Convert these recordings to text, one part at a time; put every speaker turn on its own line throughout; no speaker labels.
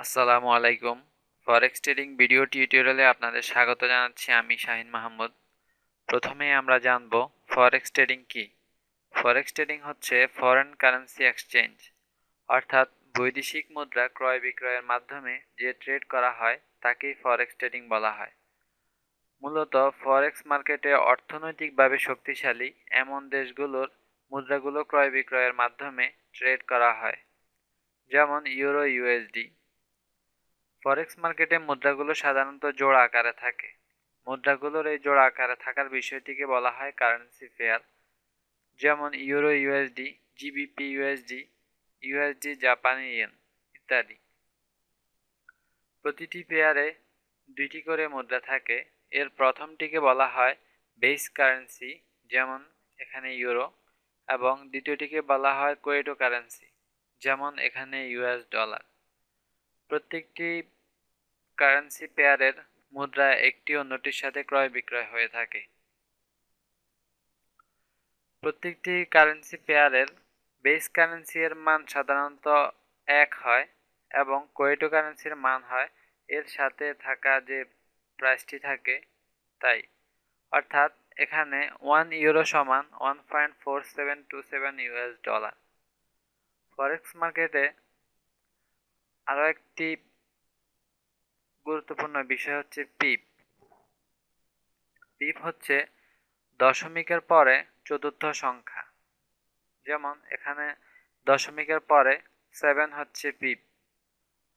আসসালামু আলাইকুম। Forex trading video টিউটোরিয়ালে আপনাদের স্বাগত জানাচ্ছি। আমি শাহিন মাহমুদ। প্রথমেই আমরা জানব ফরেক্স ট্রেডিং কি। ফরেক্স ট্রেডিং হচ্ছে ফরেন কারেন্সি এক্সচেঞ্জ, অর্থাৎ বৈদেশিক মুদ্রা ক্রয় বিক্রয়ের মাধ্যমে যে ট্রেড করা হয় তাকেই ফরেক্স ট্রেডিং বলা হয়। মূলত ফরেক্স মার্কেটে অর্থনৈতিকভাবে শক্তিশালী এমন দেশগুলোর মুদ্রাগুলো ক্রয় বিক্রয়ের মাধ্যমে ট্রেড করা হয়, যেমন ইউরো, ইউএসডি। ফরেক্স মার্কেটে মুদ্রাগুলো সাধারণত জোড়া আকারে থাকে। মুদ্রাগুলোর এই জোড়া আকারে থাকার বিষয়টিকে বলা হয় কারেন্সি পেয়ার, যেমন euro USD, GBP USD, USD জাপানি ইয়েন ইত্যাদি। প্রতিটি পেয়ারে দুইটি করে মুদ্রা থাকে। এর প্রথমটিকে বলা হয় বেস কারেন্সি, যেমন এখানে ইউরো, এবং দ্বিতীয়টিকে বলা হয় কোয়েটো কারেন্সি, যেমন এখানে ইউএস ডলার। প্রত্যেকটি কারেন্সি পেয়ারের মুদ্রা একটি অন্যটির সাথে ক্রয় বিক্রয় হয়ে থাকে। প্রত্যেকটি কারেন্সি পেয়ারের বেস কারেন্সি এর মান সাধারণত 1 হয় এবং কোয়েটো কারেন্সির মান হয় এর সাথে থাকা যে প্রাইসটি থাকে তাই। অর্থাৎ এখানে 1 ইউরো সমান 1.4727 ইউএস ডলার। ফরেক্স মার্কেটে আরও একটি গুরুত্বপূর্ণ বিষয় হচ্ছে পিপ। পিপ হচ্ছে দশমিকের পরে চতুর্থ সংখ্যা, যেমন এখানে দশমিকের পরে 7 হচ্ছে পিপ।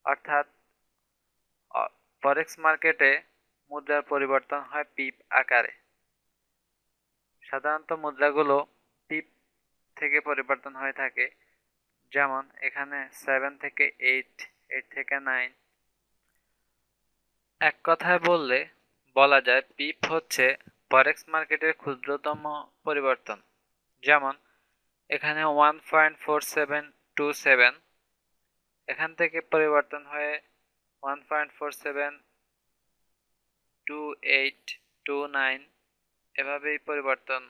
অর্থাৎ ফরেক্স মার্কেটে মুদ্রার পরিবর্তন হয় পিপ আকারে। সাধারণত মুদ্রাগুলো পিপ থেকে পরিবর্তন হয়ে থাকে, যেমন এখানে 7 থেকে 8, 8 থেকে 9। এক কথায় বলা যায় পিপ হচ্ছে ফরেক্স মার্কেটের ক্ষুদ্রতম পরিবর্তন। যেমন এখানে 1.4727, এখান থেকে পরিবর্তন হয়ে 1.472829, এভাবেই পরিবর্তন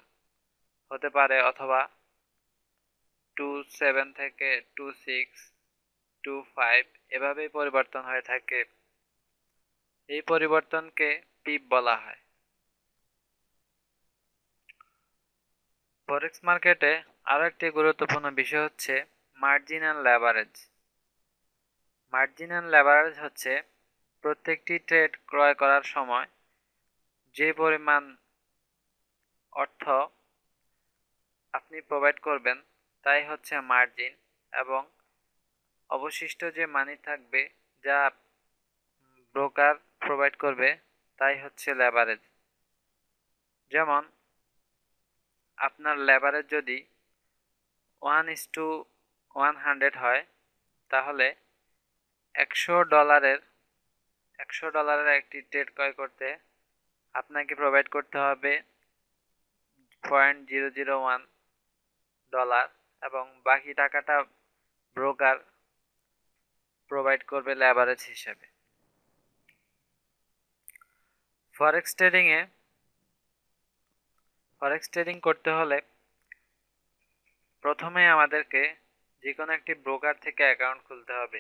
হতে পারে, অথবা 27 থেকে 2625 এভাবেই পরিবর্তন হয়ে থাকে। এই পরিবর্তনকে পিপ বলা হয়। ফরেক্স মার্কেটে আরও একটি গুরুত্বপূর্ণ বিষয় হচ্ছে মার্জিনাল লেভারেজ। মার্জিনাল লেভারেজ হচ্ছে প্রত্যেকটি ট্রেড ক্রয় করার সময় যে পরিমাণ অর্থ আপনি প্রোভাইড করবেন তাই হচ্ছে মার্জিন, এবং অবশিষ্ট যে মানি থাকবে যা ব্রোকার প্রোভাইড করবে তাই হচ্ছে লেভারেজ। যেমন আপনার লেভারেজ যদি 1:100 হয়, তাহলে 100 ডলারের একটি ট্রেড ক্রয় করতে আপনাকে প্রোভাইড করতে হবে 0.001 ডলার, এবং বাকি টাকাটা ব্রোকার প্রোভাইড করবে লেভারেজ হিসেবে। ফরেক্স ট্রেডিং করতে হলে প্রথমে আমাদেরকে যে কোনো একটি ব্রোকার থেকে অ্যাকাউন্ট খুলতে হবে।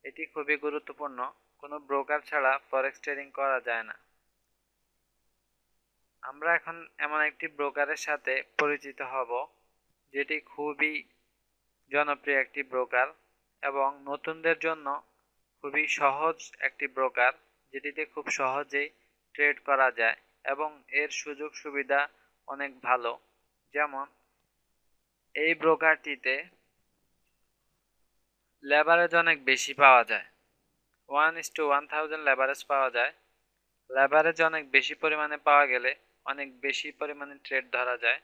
এটি খুবই গুরুত্বপূর্ণ। কোনো ব্রোকার ছাড়া ফরেক্স ট্রেডিং করা যায় না। আমরা এখন এমন একটি ব্রোকারের সাথে পরিচিত হব যেটি খুবই জনপ্রিয় একটি ব্রোকার এবং নতুনদের জন্য খুবই সহজ একটি ব্রোকার, যেটিতে খুব সহজেই ট্রেড করা যায় এবং এর সুযোগ সুবিধা অনেক ভালো। যেমন এই ব্রোকারটিতে লেভারেজ অনেক বেশি পাওয়া যায়, 1:1000 লেভারেজ পাওয়া যায়। লেভারেজ অনেক বেশি পরিমাণে পাওয়া গেলে অনেক বেশি পরিমাণে ট্রেড ধরা যায়,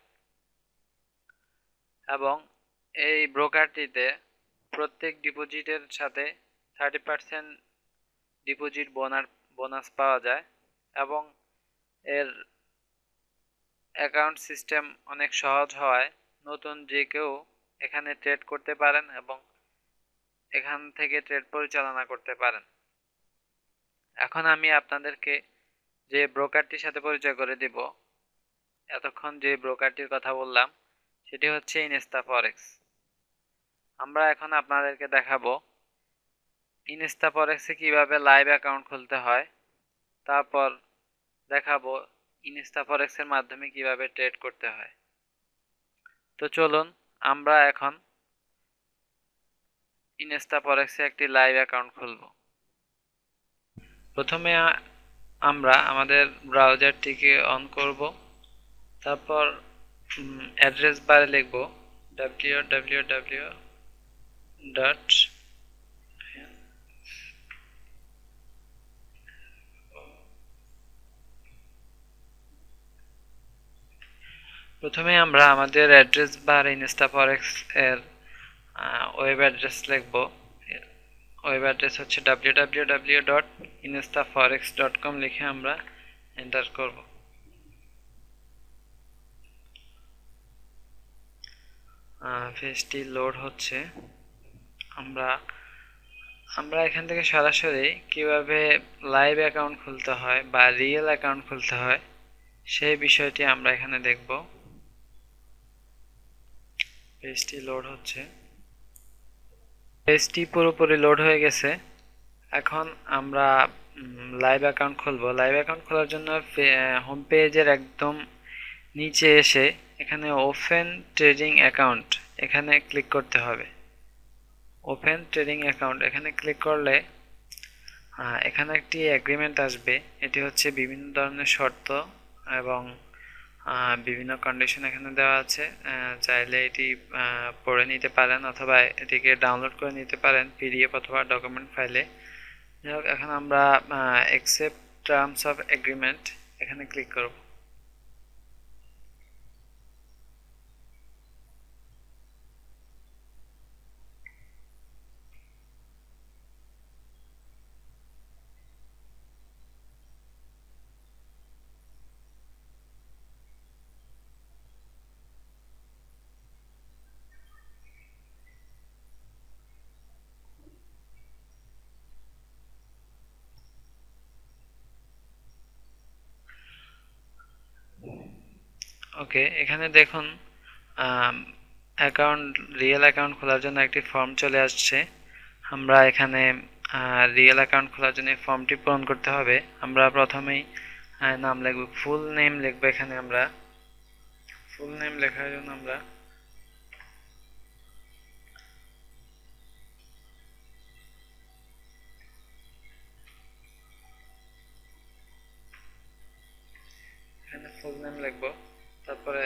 এবং এই ব্রোকারটিতে প্রত্যেক ডিপোজিটের সাথে 30% ডিপোজিট বোনাস পাওয়া যায়, এবং এর অ্যাকাউন্ট সিস্টেম অনেক সহজ হওয়ায় নতুন যে কেউ এখানে ট্রেড করতে পারেন এবং এখান থেকে ট্রেড পরিচালনা করতে পারেন। এখন আমি আপনাদেরকে যে ব্রোকারটির সাথে পরিচয় করে দিব, এতক্ষণ যে ব্রোকারটির কথা বললাম সেটি হচ্ছে ইনস্টা ফরেক্স। আমরা এখন আপনাদেরকে দেখাবো ইনস্টা ফরেক্সে কিভাবে লাইভ অ্যাকাউন্ট খুলতে হয়, তারপর দেখাবো ইনস্টা ফরেক্সের মাধ্যমে কিভাবে ট্রেড করতে হয়। তো চলুন আমরা এখন ইনস্টা ফরেক্সে একটি লাইভ অ্যাকাউন্ট খুলব। প্রথমে আমরা আমাদের ব্রাউজারটিকে অন করব, তারপর অ্যাড্রেস বারে লিখব www. প্রথমে আমরা আমাদের অ্যাড্রেস বার ইনস্টা ফরেক্স এর ওয়েব অ্যাড্রেস লিখব। ওয়েব অ্যাড্রেস হচ্ছে www.instaforex.com লিখে আমরা এন্টার করব। পেজটি লোড হচ্ছে। আমরা এখান থেকে সরাসরি কিভাবে লাইভ অ্যাকাউন্ট খুলতে হয় বা রিয়েল অ্যাকাউন্ট খুলতে হয় সেই বিষয়টি আমরা এখানে দেখব। পেজটি লোড হচ্ছে। পেজটি পুরোপুরি লোড হয়ে গেছে। এখন আমরা লাইভ অ্যাকাউন্ট খুলব। লাইভ অ্যাকাউন্ট খোলার জন্য হোম পেজের একদম নিচে এসে এখানে ওপেন ট্রেডিং অ্যাকাউন্ট এখানে ক্লিক করতে হবে। ওপেন ট্রেডিং অ্যাকাউন্ট এখানে ক্লিক করলে এখানে একটি এগ্রিমেন্ট আসবে। এটি হচ্ছে বিভিন্ন ধরনের শর্ত এবং বিভিন্ন কন্ডিশন এখানে দেওয়া আছে। চাইলে এটি পড়ে নিতে পারেন অথবা এটিকে ডাউনলোড করে নিতে পারেন পিডিএফ অথবা ডকুমেন্ট ফাইলে। যাই হোক, এখন আমরা অ্যাকসেপ্ট টার্মস অফ এগ্রিমেন্ট এখানে ক্লিক করব। ওকে, এখানে দেখুন অ্যাকাউন্ট রিয়েল অ্যাকাউন্ট খোলার জন্য একটি ফর্ম চলে আসছে। আমরা এখানে রিয়েল অ্যাকাউন্ট খোলার জন্য ফর্মটি পূরণ করতে হবে। আমরা প্রথমেই নাম লিখব, ফুল নেম লিখব। এখানে আমরা ফুল নেম লেখার জন্য আমরা এখানে ফুল নেম লিখব। তারপরে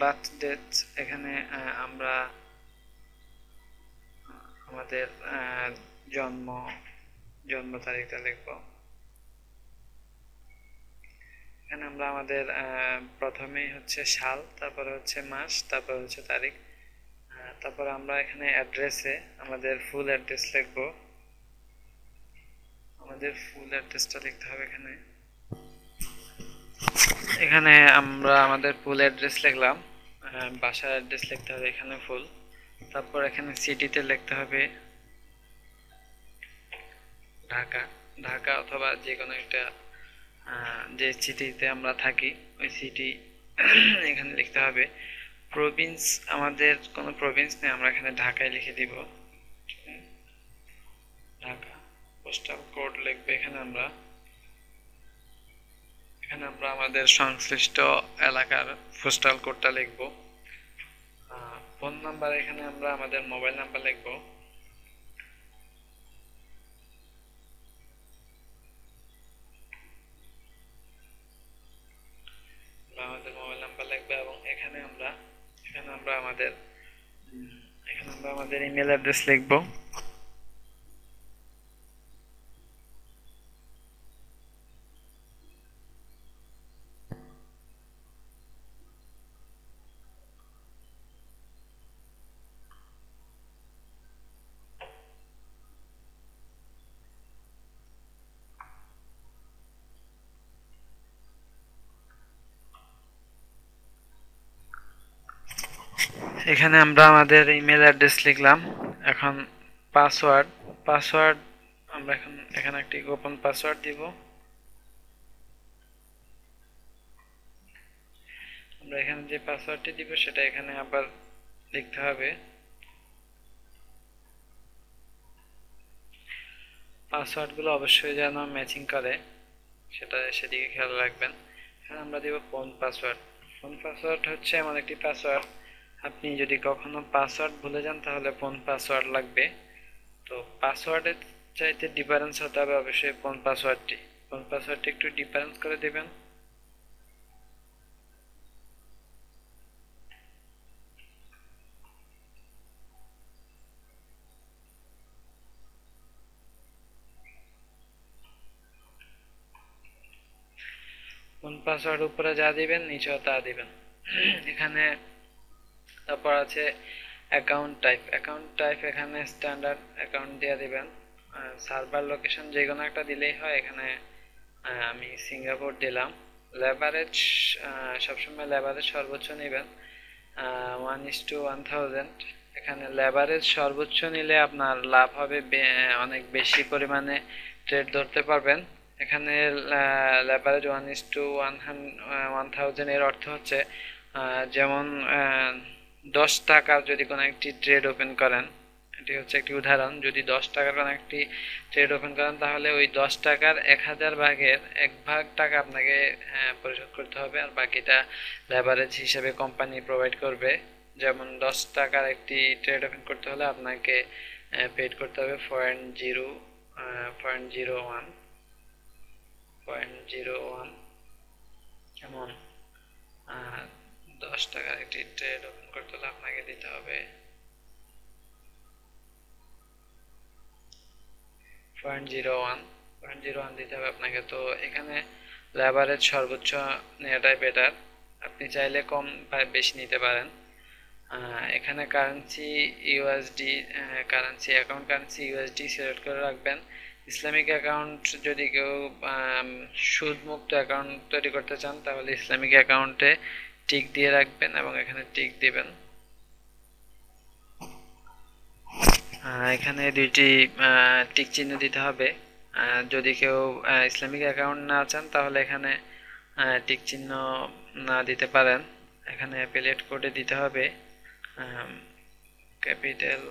বার্থ ডেট এখানে আমরা আমাদের জন্ম তারিখটা লিখব। এখানে আমরা আমাদের প্রথমেই হচ্ছে সাল, তারপরে হচ্ছে মাস, তারপরে হচ্ছে তারিখ। তারপর আমরা এখানে অ্যাড্রেসে আমাদের ফুল অ্যাড্রেস লিখব। আমাদের ফুল অ্যাড্রেসটা লিখতে হবে এখানে। এখানে আমরা আমাদের ফুল অ্যাড্রেস লিখলাম। বাসার অ্যাড্রেস লিখতে হবে এখানে ফুল। তারপর এখানে সিটিতে লিখতে হবে ঢাকা। ঢাকা অথবা যে কোনো একটা যে সিটিতে আমরা থাকি ওই সিটি এখানে লিখতে হবে। প্রভিন্স আমাদের কোনো প্রভিন্স নেই, আমরা এখানে ঢাকায় লিখে দিব ঢাকা। পোস্টাল কোড লিখবে এখানে আমরা আমাদের সংশ্লিষ্ট এলাকার পোস্টাল কোডটা লিখব। ফোন নাম্বার এখানে আমরা আমাদের মোবাইল নাম্বার লিখব। আমাদের মোবাইল নাম্বার লিখবে এবং এখানে আমরা আমাদের ইমেল অ্যাড্রেস লিখব। এখানে আমরা আমাদের ইমেল অ্যাড্রেস লিখলাম। এখন পাসওয়ার্ড আমরা এখানে একটি গোপন পাসওয়ার্ড দিব। আমরা এখানে যে পাসওয়ার্ডটি দিব সেটা এখানে আবার লিখতে হবে। পাসওয়ার্ডগুলো অবশ্যই যেন ম্যাচিং করে সেদিকে খেয়াল রাখবেন। এখানে আমরা দেব ফোন পাসওয়ার্ড। ফোন পাসওয়ার্ড হচ্ছে এমন একটি পাসওয়ার্ড, আপনি যদি কখনো পাসওয়ার্ড ভুলে যান তাহলে ফোন পাসওয়ার্ড লাগবে। তো পাসওয়ার্ডের চাইতে ডিফারেন্স হতে হবে অবশ্যই ফোন পাসওয়ার্ডটি একটু ডিফারেন্স করে দেবেন। ফোন পাসওয়ার্ড উপরে যা দিবেন নিচেও তা দিবেন। এখানে তারপর আছে অ্যাকাউন্ট টাইপ এখানে স্ট্যান্ডার্ড অ্যাকাউন্ট দিয়ে দিবেন। সার্ভার লোকেশন যে কোনো একটা দিলেই হয়। এখানে আমি সিঙ্গাপুর দিলাম। লেভারেজ সবসময় লেভারেজ সর্বোচ্চ নেবেন 1:1000। এখানে লেভারেজ সর্বোচ্চ নিলে আপনার লাভ হবে, অনেক বেশি পরিমাণে ট্রেড ধরতে পারবেন। এখানে লেভারেজ 1:1000 এর অর্থ হচ্ছে যেমন 10 টাকার যদি কোনো একটি ট্রেড ওপেন করেন, এটি হচ্ছে একটি উদাহরণ, যদি 10 টাকার কোনো একটি ট্রেড ওপেন করেন তাহলে ওই 10 টাকার 1000 ভাগের 1 ভাগ টাকা আপনাকে পরিশোধ করতে হবে, আর বাকিটা লেভারেজ হিসেবে কোম্পানি প্রোভাইড করবে। যেমন 10 টাকার একটি ট্রেড ওপেন করতে হলে আপনাকে পেড করতে হবে 0.01 যেমন 10 টাকার একটি ট্রেড ওপেন করতে হলে আপনাকে দিতে হবে 0.01 দিতে হবে আপনাকে। তো এখানে লেভারেজ সর্বোচ্চ নেওয়াটাই বেটার, আপনি চাইলে কম বা বেশি নিতে পারেন। এখানে currency USD, account currency USD select করে রাখবেন। ইসলামিক অ্যাকাউন্ট যদি কেউ সুদমুক্ত অ্যাকাউন্ট তৈরি করতে চান তাহলে ইসলামিক অ্যাকাউন্টে টিক দিয়ে রাখবেন এবং এখানে টিক দিবেন। এখানে দুইটি টিক চিহ্ন দিতে হবে। যদি কেউ ইসলামিক অ্যাকাউন্ট না চান তাহলে এখানে টিক চিহ্ন না দিতে পারেন। এখানে অ্যাফিলিয়েট কোডে দিতে হবে ক্যাপিটাল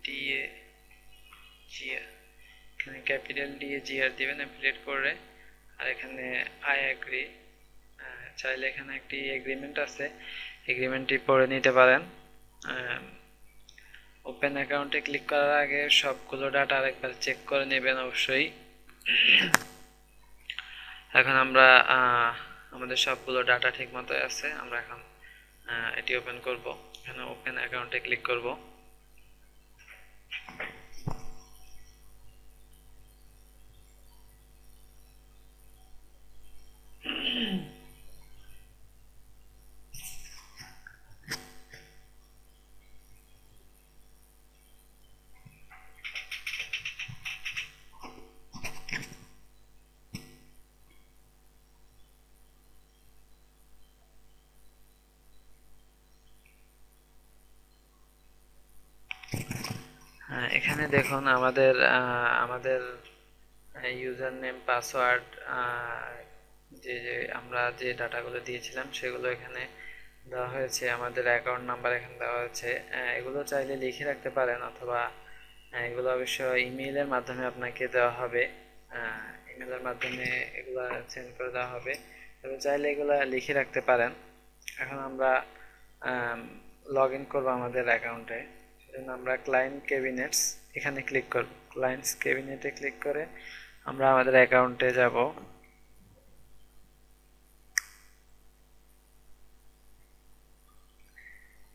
দিয়ে জিআর, এখানে ক্যাপিটাল দিয়ে জিআর দিবেন অ্যাফিলিয়েট করে। আর এখানে আই অ্যাগ্রি, চাইলে এখানে একটি এগ্রিমেন্ট আছে, এগ্রিমেন্টটি পড়ে নিতে পারেন। ওপেন অ্যাকাউন্টে ক্লিক করার আগে সবগুলো ডাটা আরেকবার চেক করে নেবেন অবশ্যই। এখন আমরা আমাদের সবগুলো ডাটা ঠিক মতো আছে, আমরা এখন এটি ওপেন করব। এখানে ওপেন অ্যাকাউন্টে ক্লিক করব। এখানে দেখুন আমাদের ইউজার নেম পাসওয়ার্ড, যে আমরা যে ডাটাগুলো দিয়েছিলাম সেগুলো এখানে দেওয়া হয়েছে, আমাদের অ্যাকাউন্ট নাম্বার এখানে দেওয়া হয়েছে। এগুলো চাইলে লিখে রাখতে পারেন, অথবা এগুলো অবশ্যই ইমেইলের মাধ্যমে আপনাকে দেওয়া হবে। ইমেইলের মাধ্যমে এগুলো সেন্ড করে দেওয়া হবে, তবে চাইলে এগুলো লিখে রাখতে পারেন। এখন আমরা লগ ইন করবো আমাদের অ্যাকাউন্টে, সেজন্য আমরা ক্লায়েন্ট ক্যাবিনেটস এখানে ক্লিক করব। ক্লায়েন্টস ক্যাবিনেটে ক্লিক করে আমরা আমাদের অ্যাকাউন্টে যাব।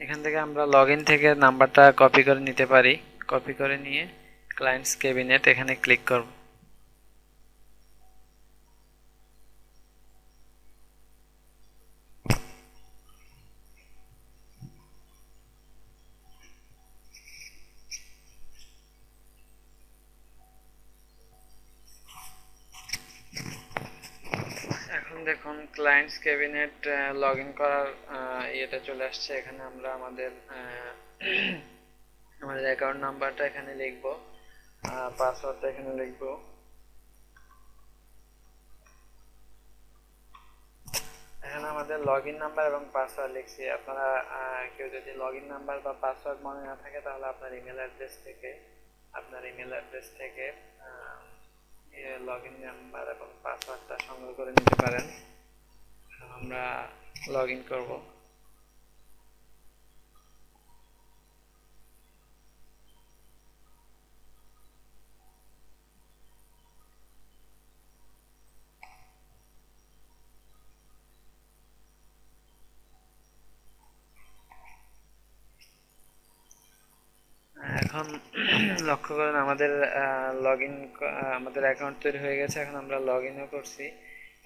এখান থেকে আমরা লগ ইন থেকে নাম্বারটা কপি করে নিতে পারি। কপি করে নিয়ে ক্লায়েন্টস ক্যাবিনেট এখানে ক্লিক করব। এখন দেখুন ক্লায়েন্টস ক্যাবিনেট লগ ইন করার ইয়েটা চলে আসছে। এখানে আমরা আমাদের অ্যাকাউন্ট নাম্বারটা এখানে লিখব, পাসওয়ার্ডটা এখানে লিখব। এখানে আমাদের লগইন নাম্বার এবং পাসওয়ার্ড লিখছি। আপনারা কেউ যদি লগইন নাম্বার বা পাসওয়ার্ড মনে না থাকে তাহলে আপনার ইমেল অ্যাড্রেস থেকে আপনার ইমেল অ্যাড্রেস থেকে লগ ইন নাম্বার এবং পাসওয়ার্ডটা সংগ্রহ করে নিতে পারেন। আমরা লগ ইন করবো। এখন লক্ষ্য করেন আমাদের লগ ইন আমাদের অ্যাকাউন্ট তৈরি হয়ে গেছে। এখন আমরা লগ ইনও করছি।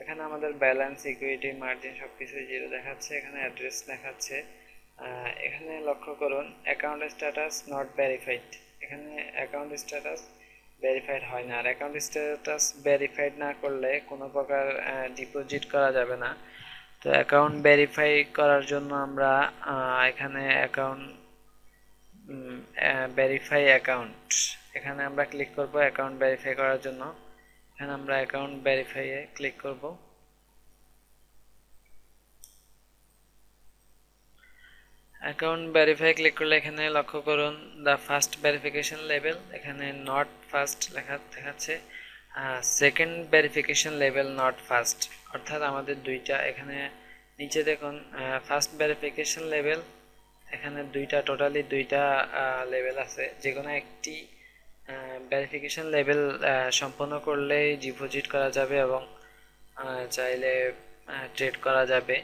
এখানে আমাদের ব্যালেন্স, ইকুইটি, মার্জিন সবকিছু জিরো দেখাচ্ছে। এখানে অ্যাড্রেস দেখাচ্ছে। এখানে লক্ষ্য করুন অ্যাকাউন্ট স্ট্যাটাস নট ভেরিফাইড। এখানে অ্যাকাউন্ট স্ট্যাটাস ভেরিফাইড হয় না। আর অ্যাকাউন্ট স্ট্যাটাস ভেরিফাইড না করলে কোনো প্রকার ডিপোজিট করা যাবে না। তো অ্যাকাউন্ট ভেরিফাই করার জন্য আমরা এখানে অ্যাকাউন্ট ভেরিফাই অ্যাকাউন্ট, এখানে আমরা ক্লিক করব অ্যাকাউন্ট ভেরিফাই করার জন্য। এখানে আমরা অ্যাকাউন্ট ভেরিফাইয়ে ক্লিক করব। অ্যাকাউন্ট ভেরিফাই ক্লিক করলে এখানে লক্ষ্য করুন দ্য ফার্স্ট ভেরিফিকেশন লেভেল, এখানে নট ফার্স্ট লেখা দেখাচ্ছে। Second verification level not first, অর্থাৎ আমাদের দুইটা এখানে নিচে দেখুন ফার্স্ট ভেরিফিকেশন লেভেল, এখানে টোটালি দুইটা লেভেল আছে। যে কোনো একটি ভেরিফিকেশন লেভেল সম্পন্ন করলেই ডিপোজিট করা যাবে এবং চাইলে ট্রেড করা যাবে।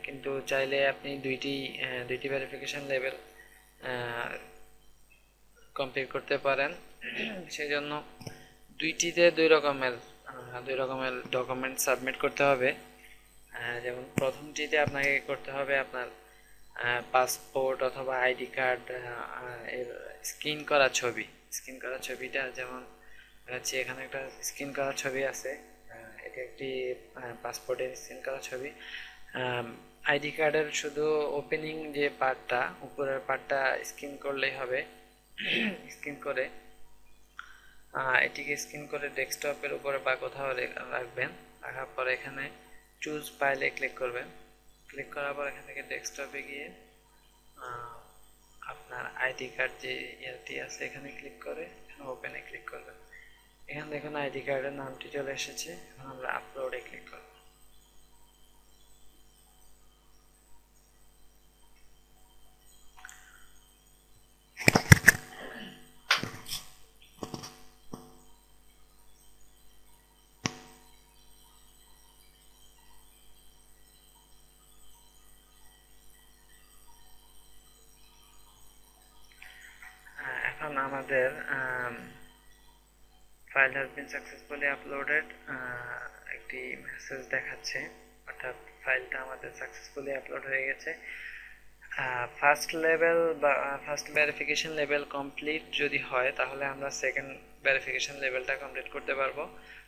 কিন্তু চাইলে আপনি দুইটি ভেরিফিকেশন লেভেল কমপ্লিট করতে পারেন। সেই জন্য দুইটিতে দুই রকমের ডকুমেন্ট সাবমিট করতে হবে। যেমন প্রথমটিতে আপনাকে করতে হবে আপনার পাসপোর্ট অথবা আইডি কার্ড এর স্ক্যান করা ছবিটা, যেমন হচ্ছে এখানে একটা স্ক্যান করা ছবি আছে। এটা একটি পাসপোর্টের স্ক্যান করা ছবি। আইডি কার্ডের শুধু ওপেনিং যে পার্টটা, উপরের পার্টটা স্ক্যান করলেই হবে। স্ক্যান করে এটিকে স্ক্যান করে ডেস্কটপের উপরে বা কোথাও রাখবেন। রাখার পরে এখানে চুজ ফাইলে ক্লিক করবেন। ক্লিক করার পর এখান থেকে ডেস্কটপে গিয়ে আপনার আইডি কার্ড যে ইয়েটি আছে এখানে ক্লিক করে ওপেনে ক্লিক করবেন। এখানে দেখুন আইডি কার্ডের নামটি চলে এসেছে। এখন আমরা আপলোডে ক্লিক করব। এখন আমাদের file has been successfully uploaded একটি মেসেজ দেখাচ্ছে, অর্থাৎ ফাইলটা আমাদের সাকসেসফুলি আপলোড হয়ে গেছে। ফার্স্ট লেভেল বা ফার্স্ট ভেরিফিকেশন লেভেল কমপ্লিট যদি হয় তাহলে আমরা সেকেন্ড ভেরিফিকেশন লেভেলটা কমপ্লিট করতে পারবো।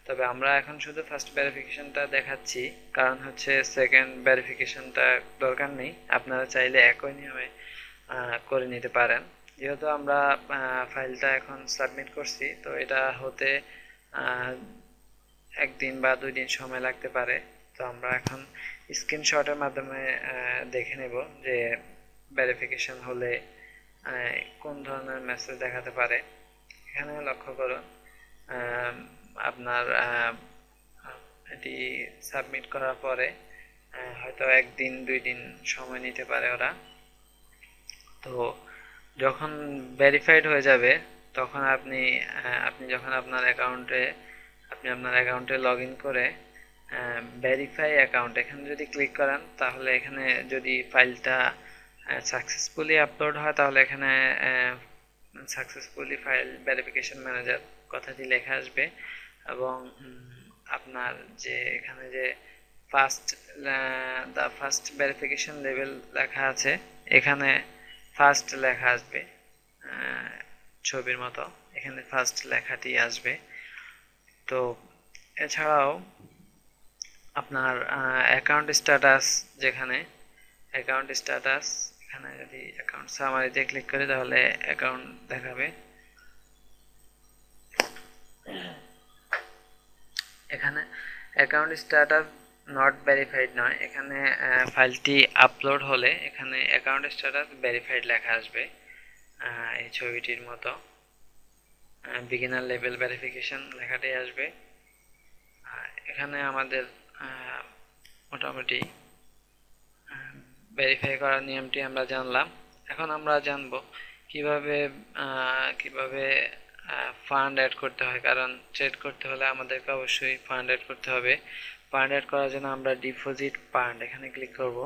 তবে আমরা এখন শুধু ফার্স্ট ভেরিফিকেশনটা দেখাচ্ছি, কারণ হচ্ছে সেকেন্ড ভেরিফিকেশনটা দরকার নেই। আপনারা চাইলে একই নিয়মে করে নিতে পারেন। যেহেতু আমরা ফাইলটা এখন সাবমিট করছি, তো এটা হতে একদিন বা 2 দিন সময় লাগতে পারে। তো আমরা এখন স্ক্রিনশটের মাধ্যমে দেখে নেব যে ভেরিফিকেশন হলে কোন ধরনের মেসেজ দেখাতে পারে। এখানে লক্ষ্য করুন আপনার এটি সাবমিট করার পরে হয়তো 1 দিন 2 দিন সময় নিতে পারে ওরা। তো যখন ভেরিফাইড হয়ে যাবে তখন আপনি যখন আপনার অ্যাকাউন্টে লগ ইন করে ভেরিফাই অ্যাকাউন্ট এখানে যদি ক্লিক করেন, তাহলে এখানে যদি ফাইলটা সাকসেসফুলি আপলোড হয় তাহলে এখানে সাকসেসফুলি ফাইল ভেরিফিকেশন ম্যানেজার কথাটি লেখা আসবে এবং আপনার যে এখানে যে দ্য ফার্স্ট ভেরিফিকেশন লেভেল লেখা আছে এখানে ফার্স্ট লেখা আসবে ছবির মতো, এখানে ফার্স্ট লেখাটি আসবে। তো এছাড়াও আপনার অ্যাকাউন্ট স্ট্যাটাস, যেখানে অ্যাকাউন্ট স্ট্যাটাস এখানে যদি অ্যাকাউন্ট সামারিতে ক্লিক করি তাহলে অ্যাকাউন্ট দেখাবে। এখানে অ্যাকাউন্ট স্ট্যাটাস নট ভেরিফাইড নয়, এখানে ফাইলটি আপলোড হলে এখানে অ্যাকাউন্ট স্ট্যাটাস ভেরিফাইড লেখা আসবে এই ছবিটির মতো। বিগিনার লেভেল ভেরিফিকেশন লেখাটি আসবে। এখানে আমাদের মোটামুটি ভেরিফাই করার নিয়মটি আমরা জানলাম। এখন আমরা জানব কিভাবে কিভাবে ফান্ড অ্যাড করতে হয়, কারণ ট্রেড করতে হলে আমাদেরকে অবশ্যই ফান্ড অ্যাড করতে হবে। ফান্ড অ্যাড করার জন্য আমরা ডিপোজিট ফান্ড এখানে ক্লিক করব।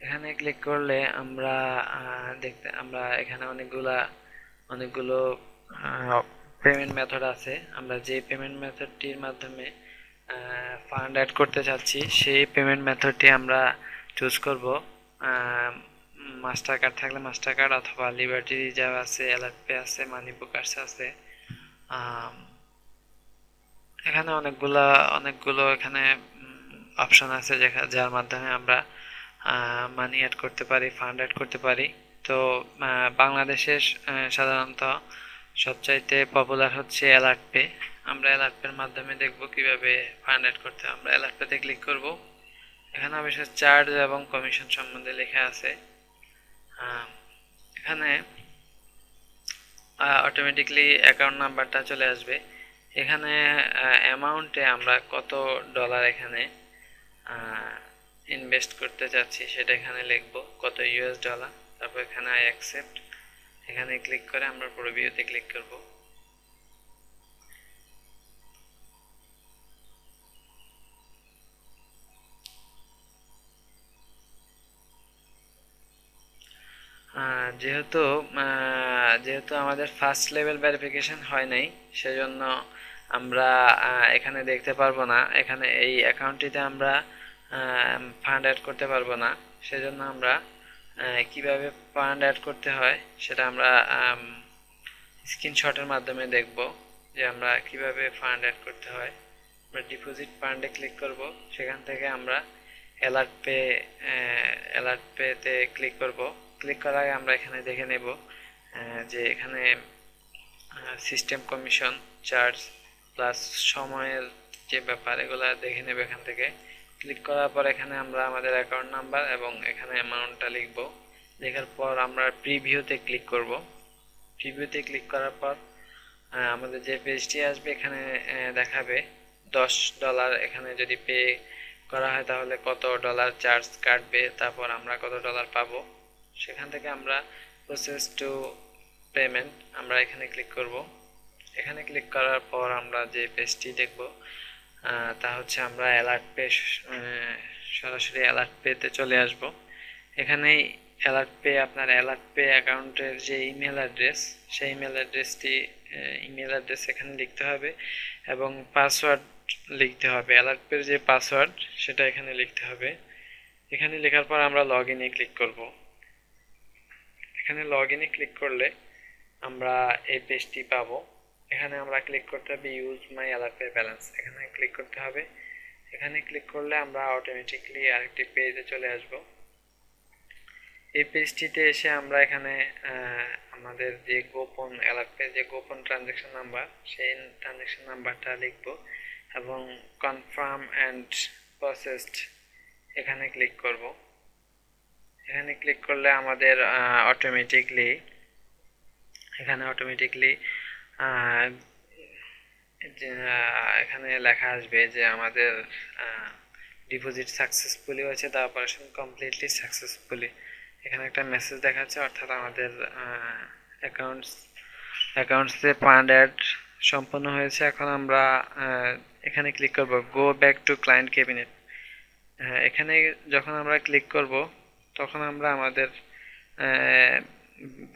এখানে ক্লিক করলে আমরা আমরা এখানে অনেকগুলো পেমেন্ট মেথড আছে। আমরা যে পেমেন্ট মেথডটির মাধ্যমে ফান্ড অ্যাড করতে চাচ্ছি সেই পেমেন্ট মেথডটি আমরা চুজ করব। মাস্টার কার্ড থাকলে মাস্টার কার্ড, অথবা লিবার্টি রিজার্ভ আছে, অ্যালার্ট পে আছে, মানি বুকার্স আছে। এখানে অনেকগুলো এখানে অপশন আছে যার মাধ্যমে আমরা মানি অ্যাড করতে পারি, ফান্ড অ্যাড করতে পারি। তো বাংলাদেশের সাধারণত সবচাইতে পপুলার হচ্ছে অ্যালার্ট পে। আমরা অ্যালার্ট পের মাধ্যমে দেখব কিভাবে ফান্ড অ্যাড করতে হয়। আমরা অ্যালার্ট পেতে ক্লিক করব। এখানে অবশ্যই চার্জ এবং কমিশন সম্বন্ধে লেখা আছে। এখানে অটোমেটিকলি অ্যাকাউন্ট নাম্বারটা চলে আসবে। এখানে অ্যামাউন্টে আমরা কত ডলার এখানে ইনভেস্ট করতে চাচ্ছি সেটা এখানে লিখব, কত ইউএস ডলার। তারপর এখানে আই অ্যাকসেপ্ট, এখানে ক্লিক করে আমরা পুরো ভিউতে ক্লিক করব। যেহেতু যেহেতু আমাদের ফার্স্ট লেভেল ভেরিফিকেশন হয় নাই, সেজন্য আমরা এখানে দেখতে পারবো না। এখানে এই অ্যাকাউন্টটিতে আমরা ফান্ড অ্যাড করতে পারবো না। সেজন্য আমরা কিভাবে ফান্ড অ্যাড করতে হয় সেটা আমরা স্ক্রিনশটের মাধ্যমে দেখব যে আমরা কিভাবে ফান্ড অ্যাড করতে হয়। আমরা ডিপোজিট ফান্ডে ক্লিক করব। সেখান থেকে আমরা অ্যালার্ট পেতে ক্লিক করব। ক্লিক করার আগে আমরা এখানে দেখে নেব যে এখানে সিস্টেম কমিশন, চার্জ প্লাস সময়ের যে ব্যাপার, এগুলো দেখে নেব। এখান থেকে ক্লিক করার পর এখানে আমরা আমাদের অ্যাকাউন্ট নাম্বার এবং এখানে অ্যামাউন্টটা লিখব। লেখার পর আমরা প্রিভিউতে ক্লিক করব। প্রিভিউতে ক্লিক করার পর আমাদের যে পেজটি আসবে এখানে দেখাবে $10। এখানে যদি পে করা হয় তাহলে কত ডলার চার্জ কাটবে, তারপর আমরা কত ডলার পাবো। সেখান থেকে আমরা প্রসেস টু পেমেন্ট আমরা এখানে ক্লিক করব। এখানে ক্লিক করার পর আমরা যে পেজটি দেখব তা হচ্ছে আমরা সরাসরি অ্যালার্ট পেতে চলে আসব। এখানে আপনার অ্যালার্ট পে অ্যাকাউন্টের যে ইমেল অ্যাড্রেস, সেই ইমেল অ্যাড্রেস এখানে লিখতে হবে এবং পাসওয়ার্ড লিখতে হবে। অ্যালার্ট পের যে পাসওয়ার্ড সেটা এখানে লিখতে হবে। এখানে লেখার পর আমরা লগ ইনে ক্লিক করব। এখানে লগ ইনে ক্লিক করলে আমরা এই পেজটি পাবো। এখানে আমরা ক্লিক করতে হবে use my alert pay balance, এখানে ক্লিক করতে হবে। এখানে ক্লিক করলে আমরা অটোমেটিকলি আরেকটি পেজে চলে আসব। এই পেজটিতে এসে আমরা এখানে আমাদের যে গোপন অ্যালার্ট পে যে গোপন ট্রানজ্যাকশন নাম্বার, সেই ট্রানজ্যাকশন নাম্বারটা লিখব এবং কনফার্ম অ্যান্ড প্রসেসড এখানে ক্লিক করব। এখানে ক্লিক করলে আমাদের অটোমেটিকলি এখানে লেখা আসবে যে আমাদের ডিপোজিট সাকসেসফুলি হয়েছে, দ্য অপারেশন কমপ্লিটলি সাকসেসফুলি। এখানে একটা মেসেজ দেখাচ্ছে, অর্থাৎ আমাদের অ্যাকাউন্টসে ফান্ড অ্যাড সম্পন্ন হয়েছে। এখন আমরা এখানে ক্লিক করব go back to client cabinet. এখানে যখন আমরা ক্লিক করব তখন আমরা আমাদের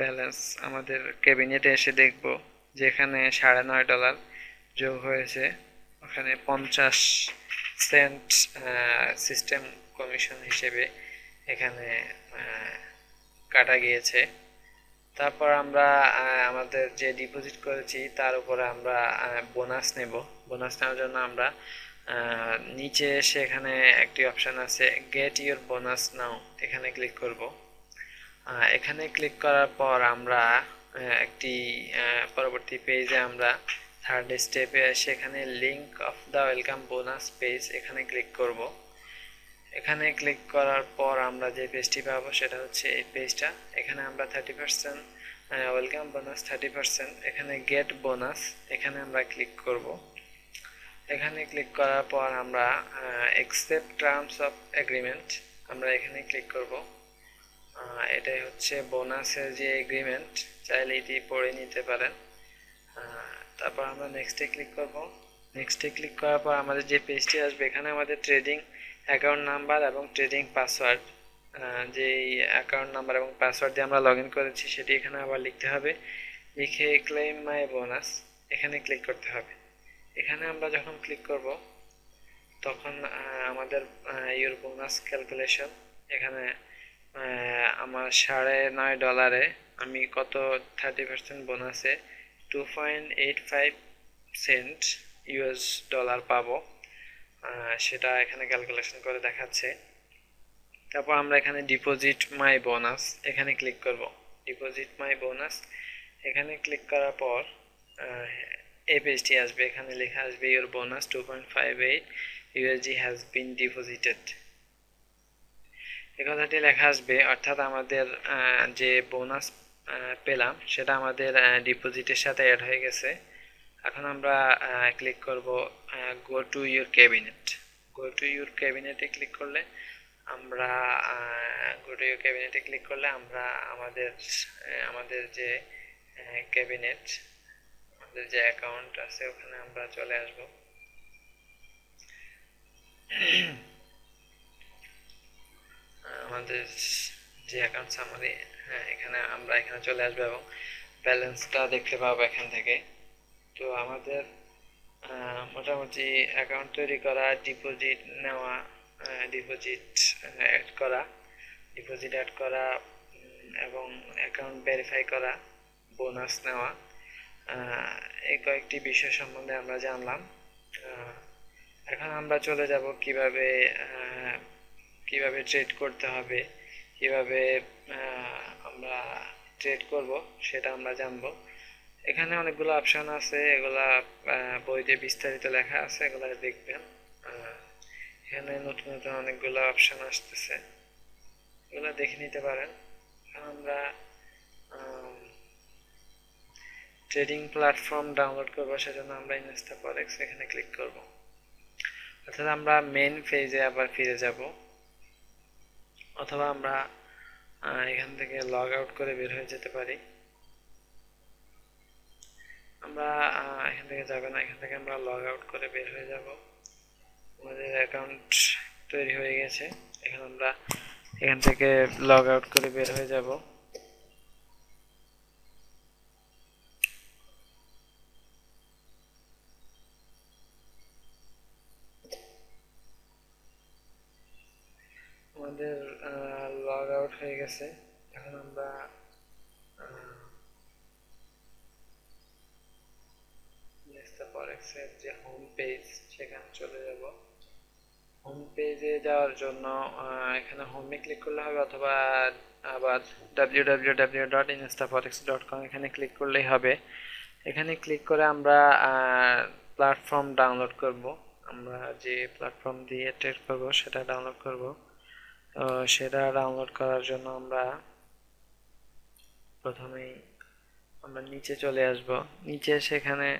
ব্যালেন্স আমাদের ক্যাবিনেটে এসে দেখব যে এখানে $9.5 যোগ হয়েছে। ওখানে 50 সেন্ট সিস্টেম কমিশন হিসেবে এখানে কাটা গিয়েছে। তারপর আমরা আমাদের যে ডিপোজিট করেছি তার উপরে আমরা বোনাস নেব। বোনাস নেওয়ার জন্য আমরা নিচে এসে এখানে একটি অপশন আছে গেট ইউর বোনাস নাও, এখানে ক্লিক করব। এখানে ক্লিক করার পর আমরা একটি পরবর্তী পেজে আমরা থার্ড স্টেপে এসে এখানে link of the welcome bonus page এখানে ক্লিক করব।
এখানে ক্লিক করার পর আমরা যে পেজটি পাবো সেটা হচ্ছে এই পেজটা। এখানে আমরা 30% ওয়েলকাম বোনাস 30%, এখানে গেট বোনাস, এখানে আমরা ক্লিক করব। এখানে ক্লিক করার পর আমরা অ্যাকসেপ্ট টার্মস অফ এগ্রিমেন্ট, আমরা এখানে ক্লিক করব। এটাই হচ্ছে বোনাসের যে এগ্রিমেন্ট, চাইলে এটি পড়ে নিতে পারেন। তারপর আমরা নেক্সটে ক্লিক করব। নেক্সটে ক্লিক করার পর আমাদের যে পেজটি আসবে, এখানে আমাদের ট্রেডিং অ্যাকাউন্ট নাম্বার এবং ট্রেডিং পাসওয়ার্ড, যেই অ্যাকাউন্ট নাম্বার এবং পাসওয়ার্ড দিয়ে আমরা লগ ইন করেছি সেটি এখানে আবার লিখতে হবে। লিখে ক্লেম মাই বোনাস এখানে ক্লিক করতে হবে। এখানে আমরা যখন ক্লিক করব তখন আমাদের ইউর বোনাস ক্যালকুলেশন, এখানে আমার $9.5 আমি কত 30% বোনাসে 2.85 ইউএস ডলার পাবো, সেটা এখানে ক্যালকুলেশন করে দেখাচ্ছে। তারপর আমরা এখানে ডিপোজিট মাই বোনাস এখানে ক্লিক করব। ডিপোজিট মাই বোনাস এখানে ক্লিক করার পর এই পেজটি আসবে। এখানে লেখা আসবে your bonus 2.58 USD has been deposited, এই কথাটি লেখা আসবে, অর্থাৎ আমাদের যে বোনাস পেলাম সেটা আমাদের ডিপোজিটের সাথে অ্যাড হয়ে গেছে। এখন আমরা ক্লিক করব go to your cabinet. Go to your ক্যাবিনেটে ক্লিক করলে আমরা আমরা আমাদের যে ক্যাবিনেট, আমাদের যে অ্যাকাউন্ট আছে ওখানে আমরা চলে আসব। আমাদের যে অ্যাকাউন্ট সামারি, এখানে আমরা চলে আসবো এবং ব্যালেন্সটা দেখতে পাবো এখান থেকে। তো আমাদের মোটামুটি অ্যাকাউন্ট তৈরি করা, ডিপোজিট নেওয়া, ডিপোজিট অ্যাড করা এবং অ্যাকাউন্ট ভেরিফাই করা, বোনাস নেওয়া, এই কয়েকটি বিষয় সম্বন্ধে আমরা জানলাম। এখন আমরা চলে যাব কিভাবে ট্রেড করতে হবে, কিভাবে আমরা ট্রেড করব সেটা আমরা জানবো। এখানে অনেকগুলো অপশন আছে, এগুলা বইতে বিস্তারিত লেখা আছে, এগুলা দেখবেন। এখানে নতুন নতুন অনেকগুলো অপশন আসতেছে, এগুলা দেখে নিতে পারেন। আমরা ট্রেডিং প্ল্যাটফর্ম ডাউনলোড করবো, সেজন্য আমরা ইনস্টা ফরেক্স এখানে ক্লিক করব। অর্থাৎ আমরা মেইন পেজে আবার ফিরে যাব, অথবা আমরা এখান থেকে লগ আউট করে বের হয়ে যেতে পারি। আমরা এখান থেকে যাবে না, এখান থেকে আমরা লগ আউট করে বের হয়ে যাব। আমাদের অ্যাকাউন্ট তৈরি হয়ে গেছে, এখন আমরা এখান থেকে লগ আউট করে বের হয়ে যাব। আমাদের লগ আউট হয়ে গেছে, এখন আমরা ফরেক্সের যে হোম পেজ সেখানে চলে যাব। হোম পেজে যাওয়ার জন্য এখানে হোমে ক্লিক করলে হবে, অথবা আবার www.instaforex.com এখানে ক্লিক করলেই হবে। এখানে ক্লিক করে আমরা প্ল্যাটফর্ম ডাউনলোড করব। আমরা যে প্ল্যাটফর্ম দিয়ে ট্রেড করব সেটা ডাউনলোড করব। তো সেটা ডাউনলোড করার জন্য আমরা প্রথমেই আমরা নিচে চলে আসব। নিচে সেখানে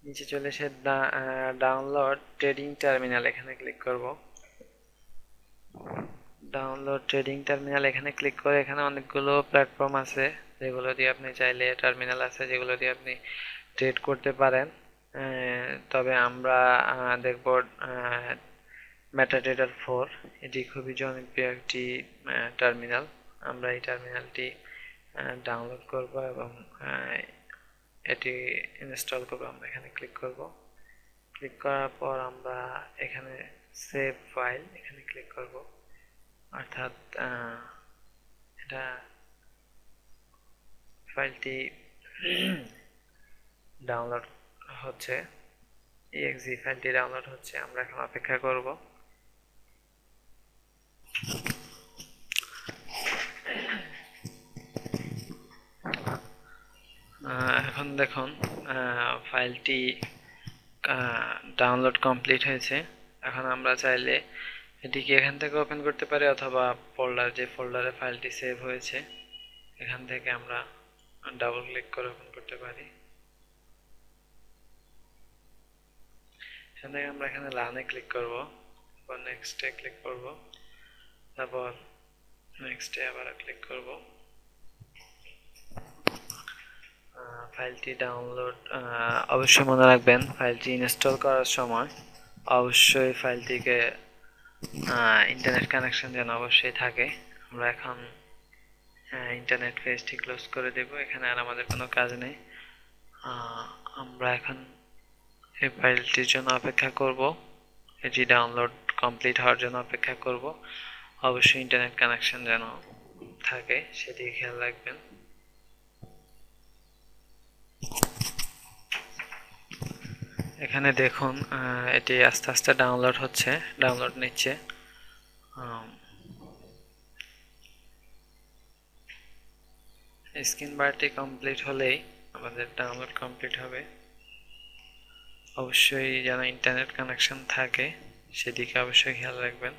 নিচে চলে এসে ডাউনলোড ট্রেডিং টার্মিনাল এখানে ক্লিক করব। ডাউনলোড ট্রেডিং টার্মিনাল এখানে ক্লিক করে এখানে অনেকগুলো প্ল্যাটফর্ম আছে, যেগুলো দিয়ে আপনি চাইলে টার্মিনাল আছে যেগুলো দিয়ে আপনি ট্রেড করতে পারেন। তবে আমরা দেখব মেটাট্রেডার 4, এটি খুবই জনপ্রিয় একটি টার্মিনাল। আমরা এই টার্মিনালটি ডাউনলোড করব এবং এটি ইনস্টল করব। আমরা এখানে ক্লিক করব। ক্লিক করার পর আমরা এখানে সেভ ফাইল এখানে ক্লিক করব, অর্থাৎ এটা ফাইলটি ডাউনলোড হচ্ছে, exe ফাইলটি ডাউনলোড হচ্ছে, আমরা এখন অপেক্ষা করব। এখন দেখুন ফাইলটি ডাউনলোড কমপ্লিট হয়েছে। এখন আমরা চাইলে এটিকে এখান থেকে ওপেন করতে পারি, অথবা যে ফোল্ডারে ফাইলটি সেভ হয়েছে এখান থেকে আমরা ডাবল ক্লিক করে ওপেন করতে পারি। এখান থেকে আমরা এখানে রানে ক্লিক করব, তারপর নেক্সটে ক্লিক করব, তারপর নেক্সটে আবার ক্লিক করব। ফাইলটি ডাউনলোড, অবশ্যই মনে রাখবেন ফাইলটি ইনস্টল করার সময় অবশ্যই ফাইলটিকে ইন্টারনেট কানেকশন যেন অবশ্যই থাকে। আমরা এখন ইন্টারনেট পেজটি ক্লোজ করে দেব, এখানে আর আমাদের কোনো কাজ নেই। আমরা এখন এই ফাইলটির জন্য অপেক্ষা করব, এটি ডাউনলোড কমপ্লিট হওয়ার জন্য অপেক্ষা করব। অবশ্যই ইন্টারনেট কানেকশন যেন থাকে সেটি খেয়াল রাখবেন। এখানে দেখুন এটি আস্তে আস্তে ডাউনলোড হচ্ছে, ডাউনলোড নিচ্ছে। স্ক্রিন বারটি কমপ্লিট হলেই আমাদের ডাউনলোড কমপ্লিট হবে। অবশ্যই যেন ইন্টারনেট কানেকশন থাকে সেদিকে অবশ্যই খেয়াল রাখবেন।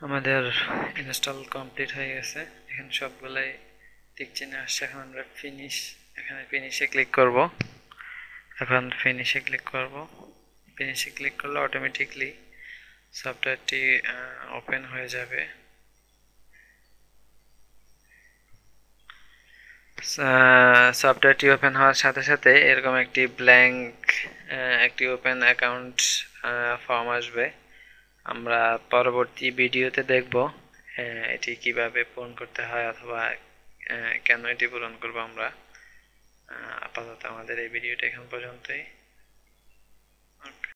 আমাদের ইনস্টল কমপ্লিট হয়ে গেছে, এখানে সবগুলাই টিক চিহ্ন আসছে। এখন আমরা এখানে ফিনিশে ক্লিক করব। এখন ফিনিশে ক্লিক করব। ফিনিশে ক্লিক করলে অটোমেটিকলি সফটওয়্যারটি ওপেন হয়ে যাবে। সফটওয়্যারটি ওপেন হওয়ার সাথে সাথে এরকম একটি ব্ল্যাঙ্ক একটি ওপেন অ্যাকাউন্ট ফর্ম আসবে। আমরা পরবর্তী ভিডিওতে দেখব এটি কিভাবে পূরণ করতে হয়, অথবা কেন এটি পূরণ করব আমরা। আপাতত আমাদের এই ভিডিওটা এখন পর্যন্তই।